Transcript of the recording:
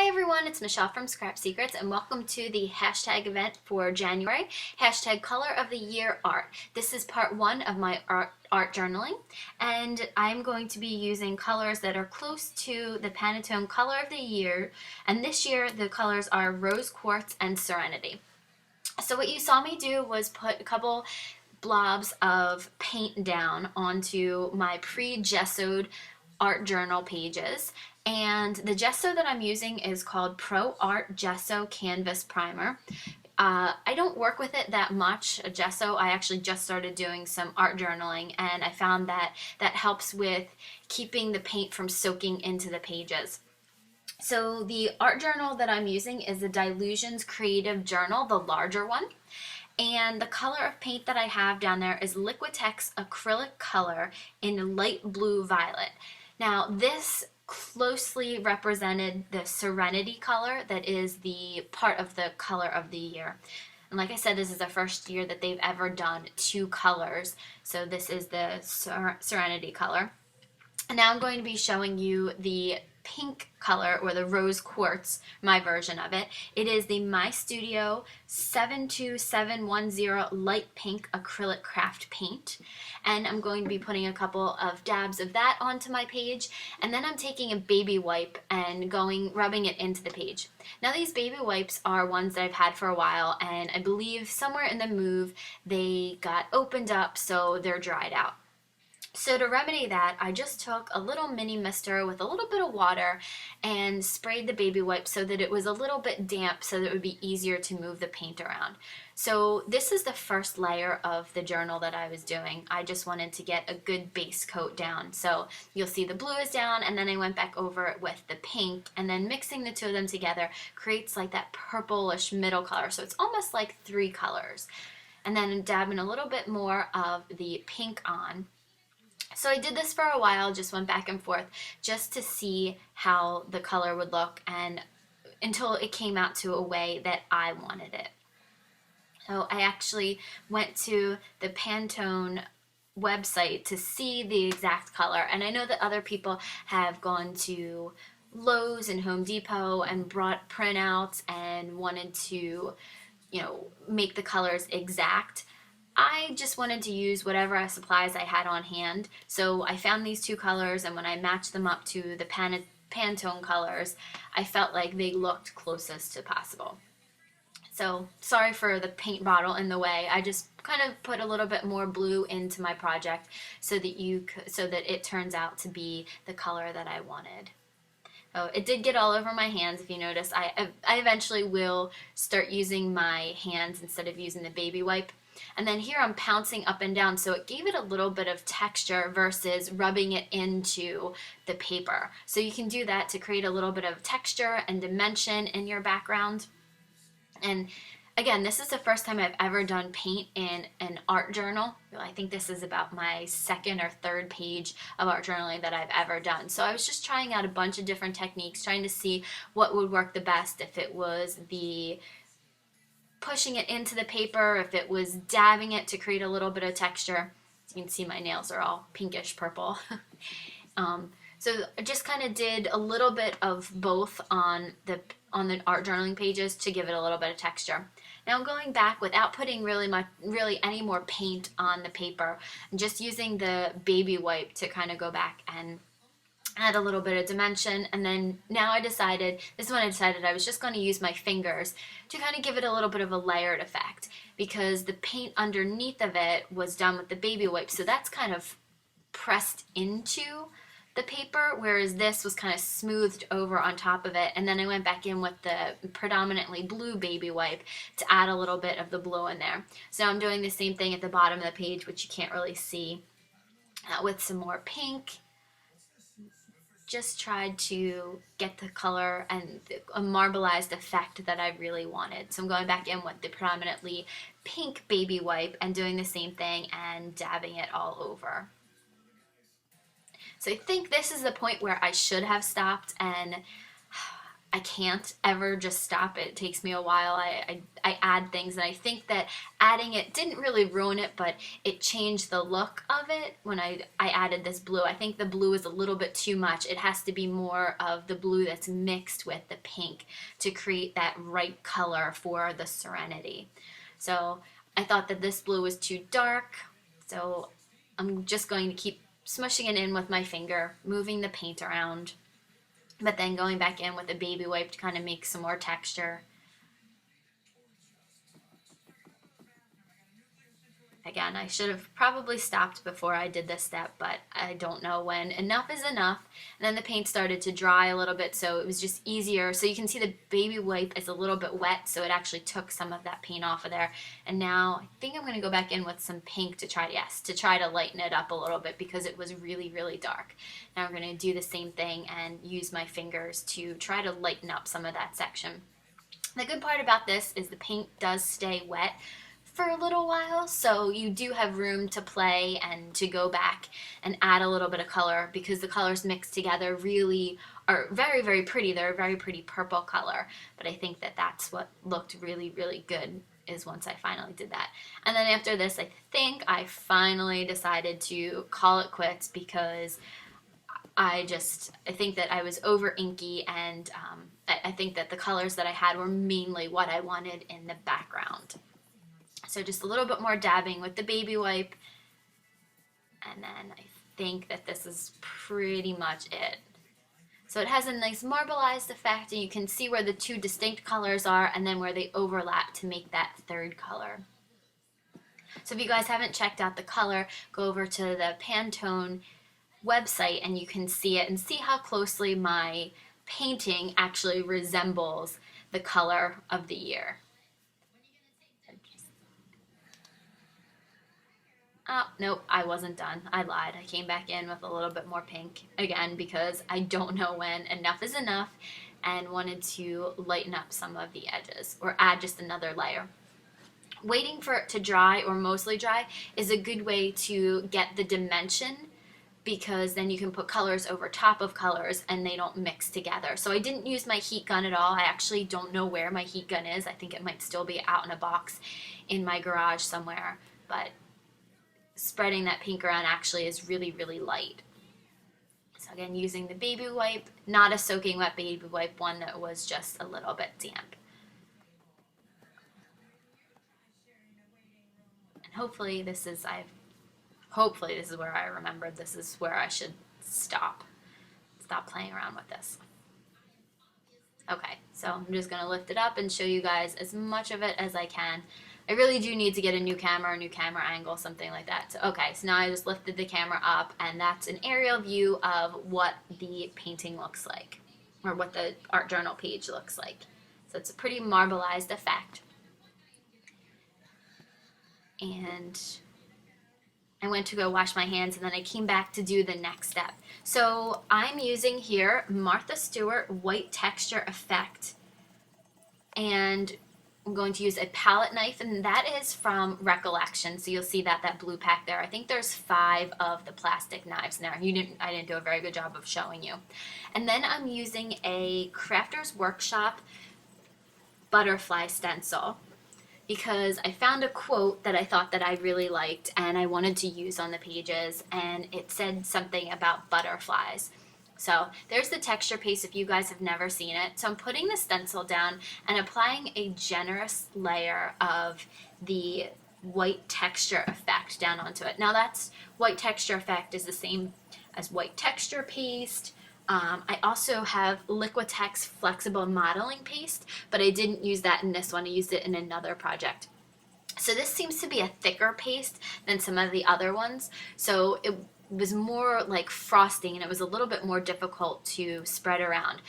everyone, it's Michelle from Scrap Secrets and welcome to the hashtag event for January, hashtag Color of the Year Art. This is part one of my art journaling, and I'm going to be using colors that are close to the Pantone Color of the Year, and this year the colors are Rose Quartz and Serenity. So what you saw me do was put a couple blobs of paint down onto my pre-gessoed art journal pages, and the gesso that I'm using is called Pro Art Gesso Canvas Primer. I don't work with it that much, gesso. I actually just started doing some art journaling, and I found that that helps with keeping the paint from soaking into the pages. So the art journal that I'm using is the Dylusions Creative Journal, the larger one. And the color of paint that I have down there is Liquitex acrylic color in light blue violet. Now this closely represented the Serenity color that is the part of the color of the year. And like I said, this is the first year that they've ever done two colors. So this is the Serenity color. And now I'm going to be showing you the pink color, or the Rose Quartz, my version of it. It is the My Studio 72710 light pink acrylic craft paint, and I'm going to be putting a couple of dabs of that onto my page, and then I'm taking a baby wipe and rubbing it into the page. Now these baby wipes are ones that I've had for a while, and I believe somewhere in the move they got opened up, so they're dried out. So to remedy that, I just took a little mini mister with a little bit of water and sprayed the baby wipe so that it was a little bit damp, so that it would be easier to move the paint around. So this is the first layer of the journal that I was doing. I just wanted to get a good base coat down. So you'll see the blue is down, and then I went back over it with the pink, and then mixing the two of them together creates like that purplish middle color. So it's almost like three colors. And then dabbing a little bit more of the pink on. So I did this for a while, just went back and forth just to see how the color would look, and until it came out to a way that I wanted it. So I actually went to the Pantone website to see the exact color, and I know that other people have gone to Lowe's and Home Depot and brought printouts and wanted to, make the colors exact. I just wanted to use whatever supplies I had on hand, so I found these two colors, and when I matched them up to the Pantone colors, I felt like they looked closest to possible. So sorry for the paint bottle in the way. I just kind of put a little bit more blue into my project so that it turns out to be the color that I wanted. Oh, it did get all over my hands. If you notice, I eventually will start using my hands instead of using the baby wipe. And then here I'm pouncing up and down, so it gave it a little bit of texture versus rubbing it into the paper. So you can do that to create a little bit of texture and dimension in your background. And again, this is the first time I've ever done paint in an art journal. I think this is about my second or third page of art journaling that I've ever done. So I was just trying out a bunch of different techniques, trying to see what would work the best, if it was the pushing it into the paper, if it was dabbing it to create a little bit of texture. You can see my nails are all pinkish purple. So I just kind of did a little bit of both on the art journaling pages to give it a little bit of texture. Now I'm going back without putting really any more paint on the paper, and just using the baby wipe to kind of go back and add a little bit of dimension. And then now this is when I decided I was just going to use my fingers to kind of give it a little bit of a layered effect, because the paint underneath of it was done with the baby wipe, so that's kind of pressed into the paper, whereas this was kind of smoothed over on top of it. And then I went back in with the predominantly blue baby wipe to add a little bit of the blue in there. So I'm doing the same thing at the bottom of the page, which you can't really see, with some more pink. Just tried to get the color and a marbleized effect that I really wanted. So I'm going back in with the predominantly pink baby wipe and doing the same thing and dabbing it all over. So I think this is the point where I should have stopped, and I can't ever just stop it. It takes me a while. I add things, and I think that adding it didn't really ruin it, but it changed the look of it when I added this blue. I think the blue is a little bit too much. It has to be more of the blue that's mixed with the pink to create that right color for the Serenity. So I thought that this blue was too dark, so I'm just going to keep smushing it in with my finger, moving the paint around, but then going back in with a baby wipe to kind of make some more texture. Again, I should have probably stopped before I did this step, but I don't know when enough is enough. And then the paint started to dry a little bit, so it was just easier. So you can see the baby wipe is a little bit wet, so it actually took some of that paint off of there. And now I think I'm going to go back in with some pink to try, yes, to try to lighten it up a little bit because it was really, really dark. Now we're going to do the same thing and use my fingers to try to lighten up some of that section. The good part about this is the paint does stay wet for a little while, so you do have room to play and to go back and add a little bit of color because the colors mixed together really are very, very pretty. They're a very pretty purple color, but I think that that's what looked really, really good is once I finally did that. And then after this, I think I finally decided to call it quits because I think that I was over inky, and I think that the colors that I had were mainly what I wanted in the background. So just a little bit more dabbing with the baby wipe, and then I think that this is pretty much it. So it has a nice marbleized effect, and you can see where the two distinct colors are and then where they overlap to make that third color. So if you guys haven't checked out the color, go over to the Pantone website and you can see it and see how closely my painting actually resembles the color of the year. Oh, nope, I wasn't done. I lied. I came back in with a little bit more pink again because I don't know when enough is enough and wanted to lighten up some of the edges or add just another layer. Waiting for it to dry or mostly dry is a good way to get the dimension because then you can put colors over top of colors and they don't mix together. So I didn't use my heat gun at all. I actually don't know where my heat gun is. I think it might still be out in a box in my garage somewhere, but spreading that pink around actually is really, really light. So again, using the baby wipe, not a soaking wet baby wipe, one that was just a little bit damp. And hopefully this is where I remembered this is where I should stop playing around with this. Okay, so I'm just going to lift it up and show you guys as much of it as I can. I really do need to get a new camera angle, something like that. So, okay, so now I just lifted the camera up, and that's an aerial view of what the painting looks like, or what the art journal page looks like. So it's a pretty marbleized effect. And I went to go wash my hands, and then I came back to do the next step. So I'm using here Martha Stewart White Texture Effect, and I'm going to use a palette knife, and that is from Recollection. So you'll see that blue pack there. I think there's 5 of the plastic knives in there. I didn't do a very good job of showing you. And then I'm using a Crafter's Workshop butterfly stencil because I found a quote that I thought that I really liked and I wanted to use on the pages, and it said something about butterflies. So there's the texture paste if you guys have never seen it. So I'm putting the stencil down and applying a generous layer of the white texture effect down onto it. Now that's white texture effect is the same as white texture paste. I also have Liquitex flexible modeling paste, but I didn't use that in this one. I used it in another project. So this seems to be a thicker paste than some of the other ones. So it was more like frosting, and it was a little bit more difficult to spread around.